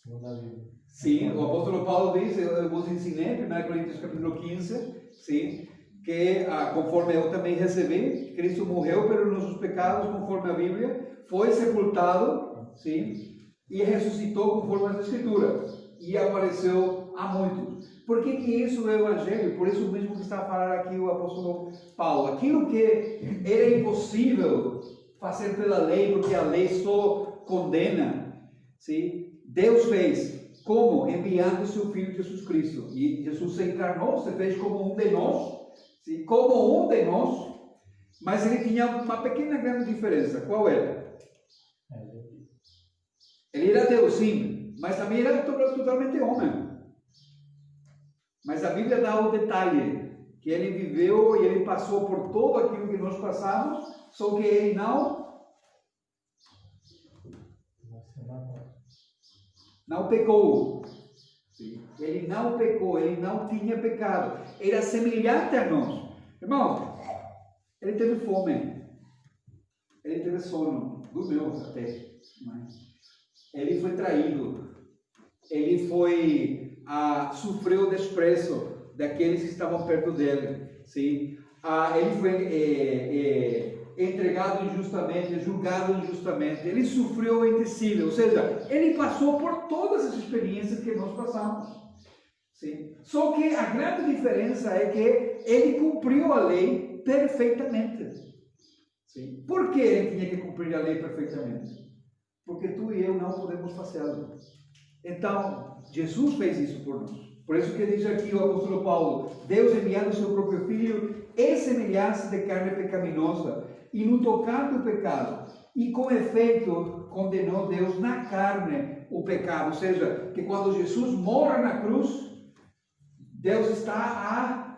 segundo a Bíblia. Sim, o apóstolo Paulo diz, eu vos ensinei, 1 Coríntios capítulo 15, sim, que conforme eu também recebi, Cristo morreu pelos nossos pecados, conforme a Bíblia, foi sepultado, sim, e ressuscitou conforme as Escrituras, e apareceu a muitos. Por que isso é o Evangelho? Por isso mesmo que está a falar aqui o apóstolo Paulo. Aquilo que era impossível fazer pela lei, porque a lei só condena, sim? Deus fez. Como? Enviando o seu Filho Jesus Cristo. E Jesus se encarnou, se fez como um de nós, sim? Como um de nós, mas ele tinha uma pequena grande diferença. Qual era? Ele era Deus, sim, mas também era totalmente homem. Mas a Bíblia dá o detalhe, que ele viveu e ele passou por tudo aquilo que nós passamos, só que ele não pecou. Ele não pecou, ele não tinha pecado. Era semelhante a nós. Irmãos, ele teve fome, ele teve sono, dormiu até. Ele foi traído, ele sofreu o desprezo daqueles que estavam perto dele. Sim? Ele foi entregado injustamente, julgado injustamente, ele sofreu o impossível, ou seja, ele passou por todas as experiências que nós passamos. Sim? Só que a grande diferença é que ele cumpriu a lei perfeitamente. Sim. Por que ele tinha que cumprir a lei perfeitamente? Porque tu e eu não podemos fazê-lo. Então, Jesus fez isso por nós. Por isso que diz aqui o apóstolo Paulo: Deus enviando o seu próprio Filho em semelhança de carne pecaminosa, e no tocante ao pecado, e com efeito condenou Deus na carne o pecado. Ou seja, que quando Jesus morre na cruz, Deus está a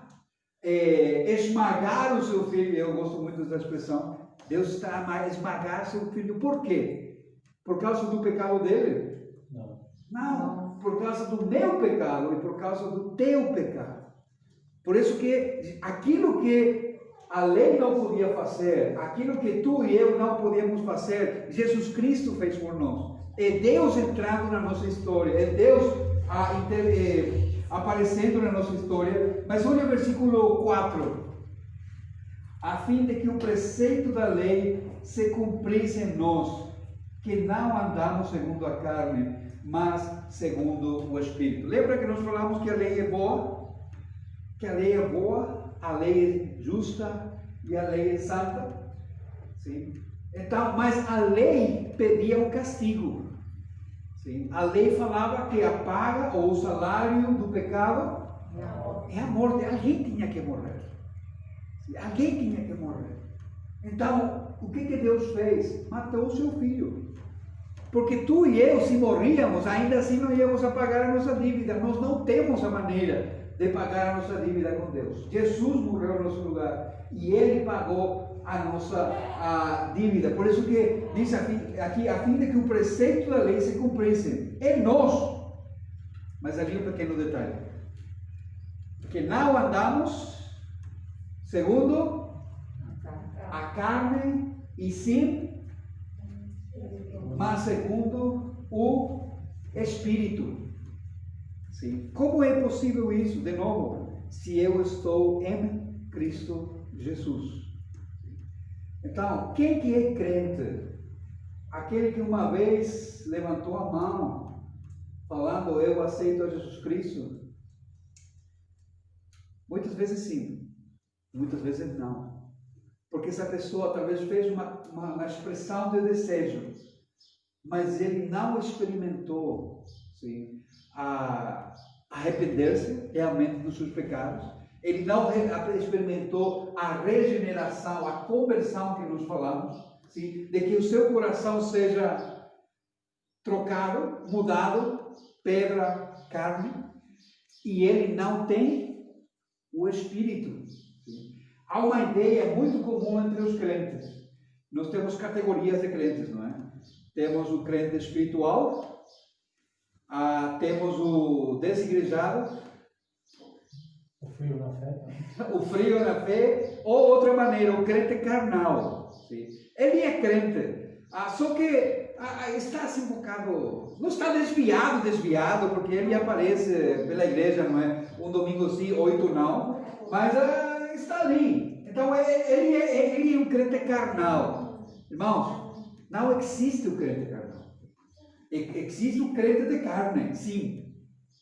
esmagar o seu Filho. Eu gosto muito dessa expressão. Deus está a esmagar seu Filho. Por quê? Por causa do pecado dele? Não, por causa do meu pecado e por causa do teu pecado. Por isso que aquilo que a lei não podia fazer, aquilo que tu e eu não podíamos fazer, Jesus Cristo fez por nós. É Deus entrando na nossa história, é Deus aparecendo na nossa história. Mas olha o versículo 4. A fim de que o preceito da lei se cumprisse em nós, que não andamos segundo a carne, mas segundo o Espírito. Lembra que nós falamos que a lei é boa? Que a lei é boa, a lei é justa e a lei é santa? Sim. Então, mas a lei pedia um castigo. Sim. A lei falava que a paga ou o salário do pecado é a morte. Alguém tinha que morrer. Sim. Alguém tinha que morrer. Então, o que Deus fez? Matou o seu filho. Porque tu e eu, se morríamos, ainda assim não íamos a pagar a nossa dívida. Nós não temos a maneira de pagar a nossa dívida com Deus. Jesus morreu no nosso lugar e Ele pagou a nossa dívida. Por isso que diz aqui, a fim de que o preceito da lei se cumprisse em nós. Mas ali um pequeno detalhe. Que não andamos segundo a carne e sim, mas segundo o Espírito. Sim. Como é possível isso? De novo, se eu estou em Cristo Jesus. Então, quem que é crente? Aquele que uma vez levantou a mão, falando, eu aceito a Jesus Cristo. Muitas vezes sim, muitas vezes não. Porque essa pessoa talvez fez uma expressão de desejo, mas ele não experimentou, sim, arrepender-se realmente dos seus pecados. Ele não experimentou a regeneração, a conversão que nós falamos, sim, de que o seu coração seja trocado, mudado, pedra, carne, e ele não tem o Espírito. Sim. Há uma ideia muito comum entre os crentes. Nós temos categorias de crentes, não é? Temos o crente espiritual, temos o desigrejado, o frio na fé, o frio na fé, ou outra maneira, o crente carnal. Sim. Ele é crente, só que está assim um bocado, não está desviado, porque ele aparece pela igreja, não é? Um domingo sim, 8 não, mas está ali. Então ele é um crente carnal. Irmãos, não existe o crente carnal. Existe o crente de carne, sim,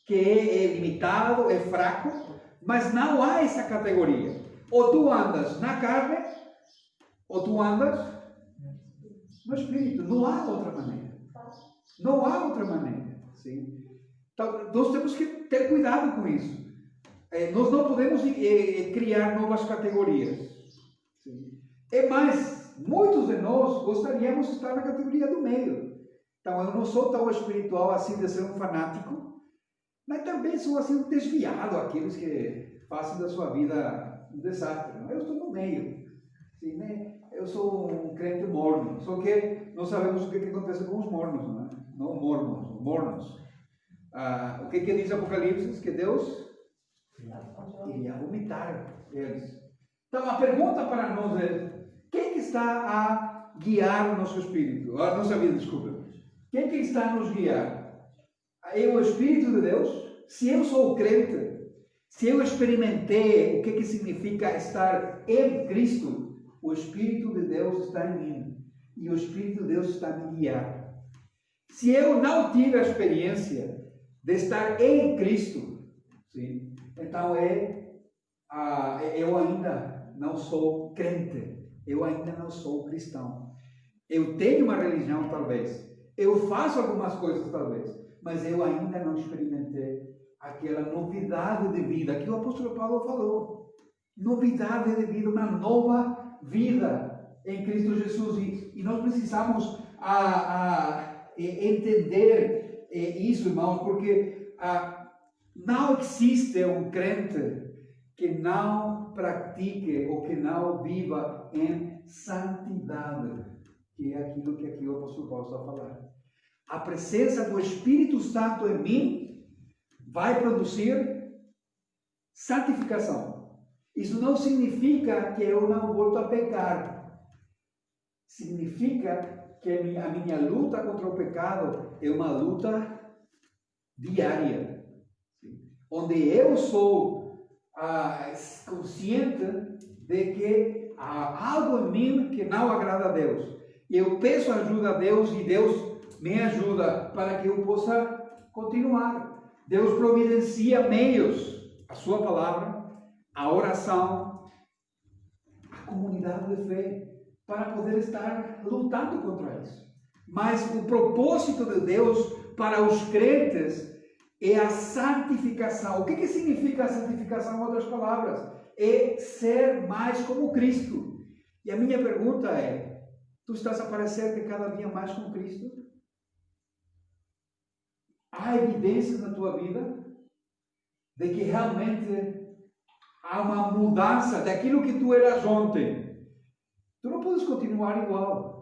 que é limitado, é fraco, mas não há essa categoria. Ou tu andas na carne, ou tu andas no Espírito. Não há outra maneira. Não há outra maneira. Sim? Então, nós temos que ter cuidado com isso. Nós não podemos criar novas categorias. Sim? É mais, muitos de nós gostaríamos de estar na categoria do meio. Então, eu não sou tão espiritual assim de ser um fanático, mas também sou assim um desviado, aqueles que fazem da sua vida um desastre. Eu estou no meio. Sim, né? Eu sou um crente morno, só que não sabemos o que acontece com os mornos, não é? Não mornos. O que diz Apocalipse? Que Deus iria vomitar eles. Então, a pergunta para nós é: quem que está a guiar o nosso espírito? A nossa vida, desculpa. Quem que está a nos guiar? É o Espírito de Deus? Se eu sou crente, se eu experimentei o que significa estar em Cristo, o Espírito de Deus está em mim. E o Espírito de Deus está a me guiar. Se eu não tive a experiência de estar em Cristo, sim, então eu ainda não sou crente. eu ainda não sou cristão. Eu tenho uma religião, talvez. Eu faço algumas coisas, talvez. Mas eu ainda não experimentei aquela novidade de vida que o apóstolo Paulo falou. Novidade de vida, uma nova vida em Cristo Jesus. E nós precisamos entender isso, irmãos, porque não existe um crente que não pratique ou que não viva em santidade, que é aquilo que aqui o apóstolo Paulo está falando. A presença do Espírito Santo em mim vai produzir santificação. Isso não significa que eu não volto a pecar. Significa que a minha luta contra o pecado é uma luta diária, onde eu sou consciente de que há algo em mim que não agrada a Deus. E eu peço ajuda a Deus e Deus me ajuda para que eu possa continuar. Deus providencia meios, a sua palavra, a oração, a comunidade de fé, para poder estar lutando contra isso. Mas o propósito de Deus para os crentes é a santificação. O que significa a santificação, em outras palavras? É ser mais como Cristo. E a minha pergunta é, tu estás a parecer cada dia mais com Cristo? Há evidências na tua vida de que realmente há uma mudança daquilo que tu eras ontem. Tu não podes continuar igual.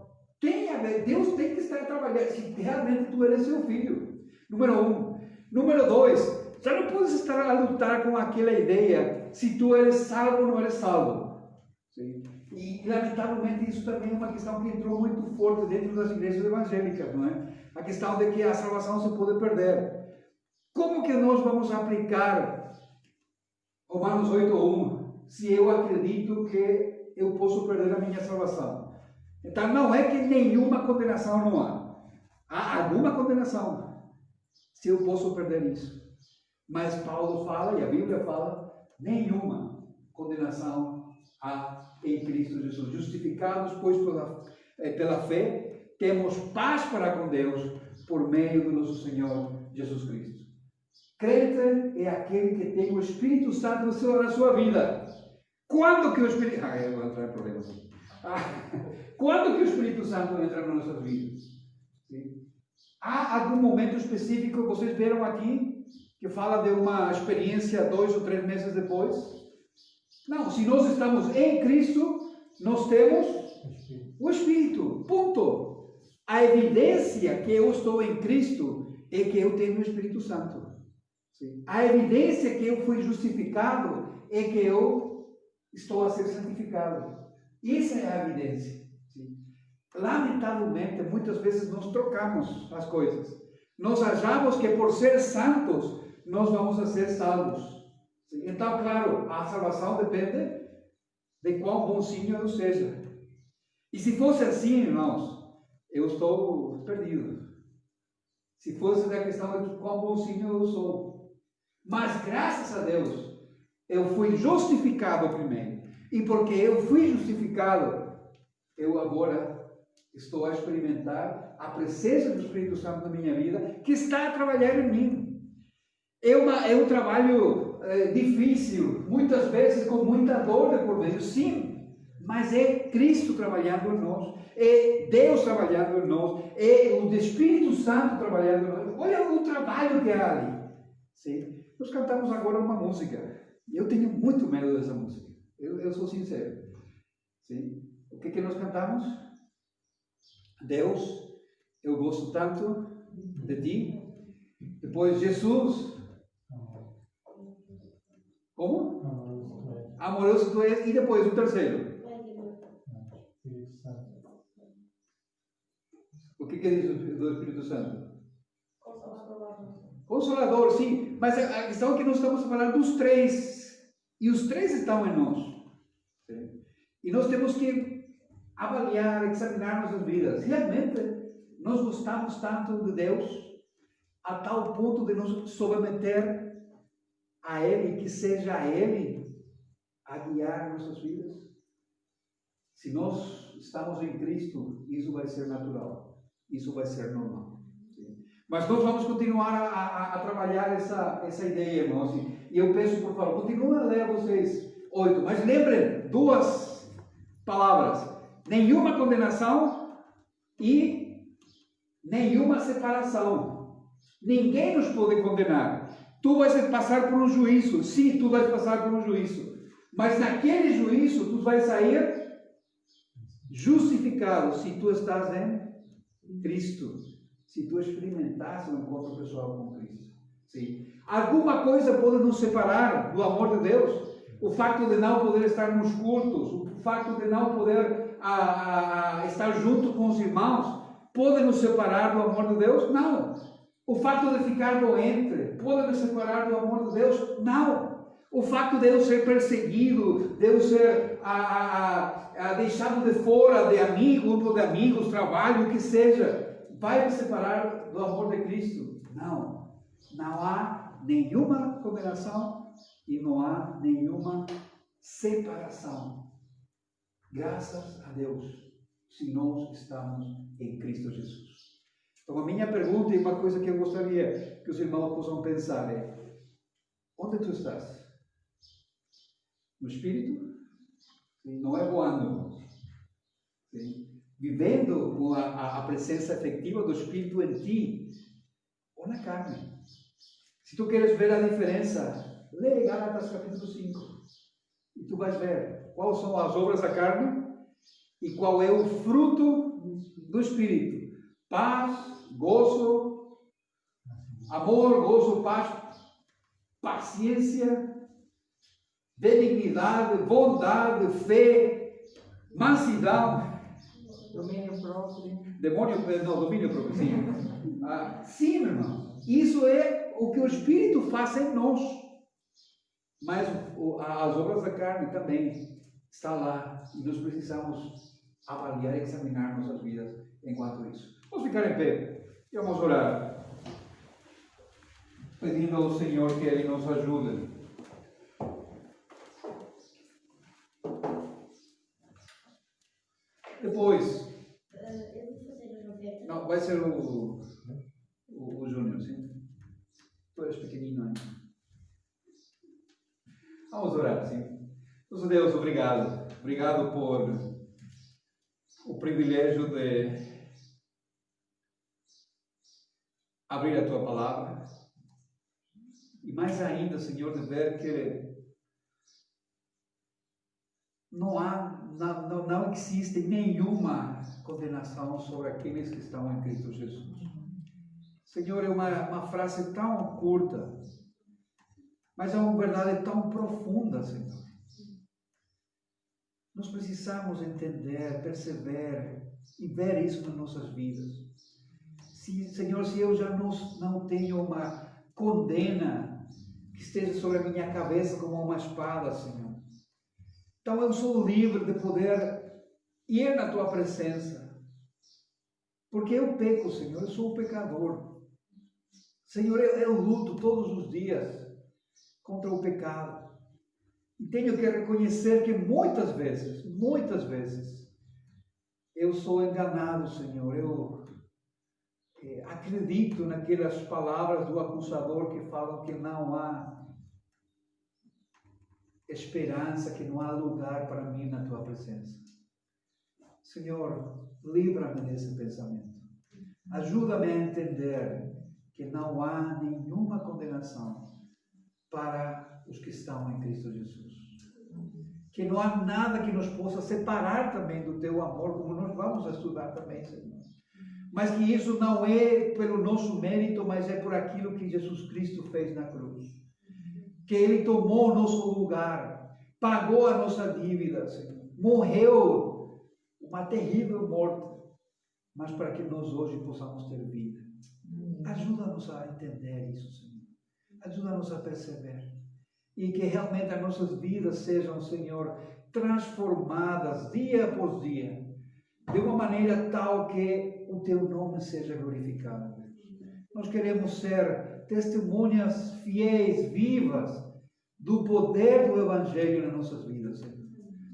Deus tem que estar trabalhando se realmente tu eres seu filho. Número 1. Número 2. Já não podes estar a lutar com aquela ideia se tu eres salvo ou não eres salvo. Sim? E, lamentavelmente, isso também é uma questão que entrou muito forte dentro das igrejas evangélicas, não é? A questão de que a salvação se pode perder. Como que nós vamos aplicar Romanos 8:1 se eu acredito que eu posso perder a minha salvação? Então, não é que nenhuma condenação não há. Há alguma condenação se eu posso perder isso. Mas Paulo fala, e a Bíblia fala, nenhuma condenação há em Cristo Jesus. Justificados, pois, pela fé, temos paz para com Deus por meio do nosso Senhor Jesus Cristo. Crente é aquele que tem o Espírito Santo na sua vida. Quando que o Espírito... eu vou entrar em problemas. Quando que o Espírito Santo entra nas nossas vidas? Sim? Há algum momento específico que vocês viram aqui que fala de uma experiência 2 ou 3 meses depois? Não, se nós estamos em Cristo, nós temos o Espírito. Ponto. A evidência que eu estou em Cristo é que eu tenho o Espírito Santo. Sim. A evidência que eu fui justificado é que eu estou a ser santificado. Essa é a evidência. Sim. Lamentavelmente, muitas vezes nós trocamos as coisas. Nós achamos que por ser santos, nós vamos a ser salvos. Sim. Então, claro, a salvação depende de quão bonzinho eu seja. E se fosse assim, irmãos, eu estou perdido. Se fosse da questão de quão bonzinho eu sou. Mas, graças a Deus, eu fui justificado primeiro. E porque eu fui justificado, eu agora estou a experimentar a presença do Espírito Santo na minha vida, que está a trabalhar em mim. É um trabalho difícil, muitas vezes com muita dor de por meio, sim. Mas é Cristo trabalhando em nós, é Deus trabalhando em nós, é o Espírito Santo trabalhando em nós. Olha o trabalho que há ali. Sim? Nós cantamos agora uma música. Eu tenho muito medo dessa música. Eu sou sincero. Sim? O que nós cantamos? Deus, eu gosto tanto de ti. Depois, Jesus. Como? Amoroso tu és. E depois, o terceiro. O que diz do Espírito Santo? Consolador, sim. Mas a questão é que nós estamos falando dos 3. E os 3 estão em nós. Sim? E nós temos que avaliar, examinar nossas vidas. Realmente, nós gostamos tanto de Deus a tal ponto de nos submeter a Ele, que seja Ele a guiar nossas vidas. Se nós estamos em Cristo, isso vai ser natural, isso vai ser normal. Mas nós vamos continuar a trabalhar essa ideia, irmãos. E eu peço, por favor, continuem a ler vocês 8. Mas lembrem, 2 palavras. Nenhuma condenação e nenhuma separação. Ninguém nos pode condenar. Tu vais passar por um juízo. Sim, tu vais passar por um juízo. Mas naquele juízo, tu vais sair justificado se tu estás em Cristo. Se tu experimentasse um encontro pessoal com Cristo. Sim. Alguma coisa pode nos separar do amor de Deus? O facto de não poder estar nos cultos, o facto de não poder estar junto com os irmãos, pode nos separar do amor de Deus? Não. O facto de ficar doente, pode nos separar do amor de Deus? Não. O facto de eu ser perseguido, de eu ser deixado de fora de amigo, grupo de amigos, trabalho, o que seja, vai me separar do amor de Cristo? Não. Não há nenhuma condenação e não há nenhuma separação. Graças a Deus, se nós estamos em Cristo Jesus. Então a minha pergunta e uma coisa que eu gostaria que os irmãos possam pensar é: onde tu estás? No Espírito? Sim, não é voando. Sim. Vivendo com a presença efetiva do Espírito em ti, ou na carne. Se tu queres ver a diferença, lê Gálatas capítulo 5 e tu vais ver quais são as obras da carne e qual é o fruto do Espírito: paz, gozo, amor, gozo, paz, paciência, benignidade, bondade, fé, mansidão, Domínio próprio. domínio próprio, sim. Sim, irmão. Isso é o que o Espírito faz em nós. Mas as obras da carne também estão lá. E nós precisamos avaliar e examinar nossas vidas enquanto isso. Vamos ficar em pé e vamos orar, pedindo ao Senhor que Ele nos ajude. Depois, não, vai ser o Júnior, sim? Tu és pequenino ainda. Vamos orar, sim? Nosso Deus, obrigado. Obrigado por o privilégio de abrir a Tua Palavra. E mais ainda, Senhor, de ver que não existe nenhuma condenação sobre aqueles que estão em Cristo Jesus. Senhor, é uma frase tão curta, mas é uma verdade tão profunda, Senhor. Nós precisamos entender, perceber e ver isso nas nossas vidas. Senhor, se eu já não tenho uma condena que esteja sobre a minha cabeça como uma espada, Senhor, então eu sou livre de poder ir na Tua presença. Porque eu peco, Senhor, eu sou um pecador. Senhor, eu luto todos os dias contra o pecado. E tenho que reconhecer que muitas vezes, eu sou enganado, Senhor. Eu acredito naquelas palavras do acusador que falam que não há esperança, que não há lugar para mim na Tua presença. Senhor, livra-me desse pensamento. Ajuda-me a entender que não há nenhuma condenação para os que estão em Cristo Jesus. Que não há nada que nos possa separar também do Teu amor, como nós vamos estudar também, Senhor. Mas que isso não é pelo nosso mérito, mas é por aquilo que Jesus Cristo fez na cruz. Que Ele tomou o nosso lugar, pagou a nossa dívida, Senhor. Morreu uma terrível morte, mas para que nós hoje possamos ter vida. Ajuda-nos a entender isso, Senhor. Ajuda-nos a perceber. E que realmente as nossas vidas sejam, Senhor, transformadas dia após dia, de uma maneira tal que o Teu nome seja glorificado. Nós queremos ser testemunhas fiéis, vivas, do poder do Evangelho nas nossas vidas, Senhor.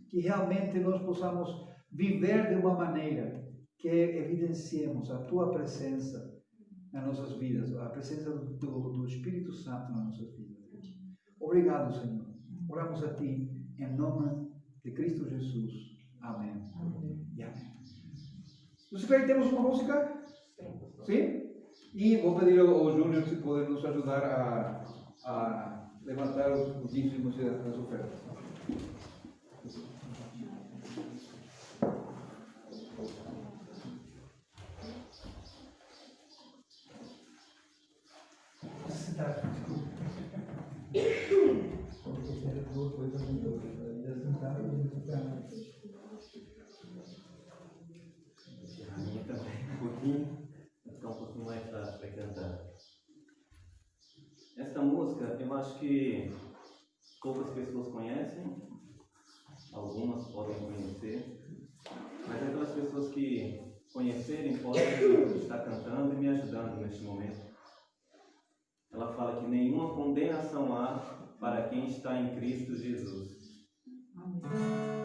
Que realmente nós possamos viver de uma maneira que evidenciemos a Tua presença nas nossas vidas, a presença do Espírito Santo nas nossas vidas. Obrigado, Senhor. Oramos a Ti em nome de Cristo Jesus. Amém. E amém. Nós temos uma música? Sim? E vou pedir ao Júnior se pode nos ajudar a levantar os dízimos e as ofertas. A minha também, um pouquinho. Vou ficar um pouquinho mais para cantar. Esta música, eu acho que poucas pessoas conhecem, algumas podem conhecer, mas aquelas pessoas que conhecerem podem estar cantando e me ajudando neste momento. Ela fala que nenhuma condenação há para quem está em Cristo Jesus. Amém.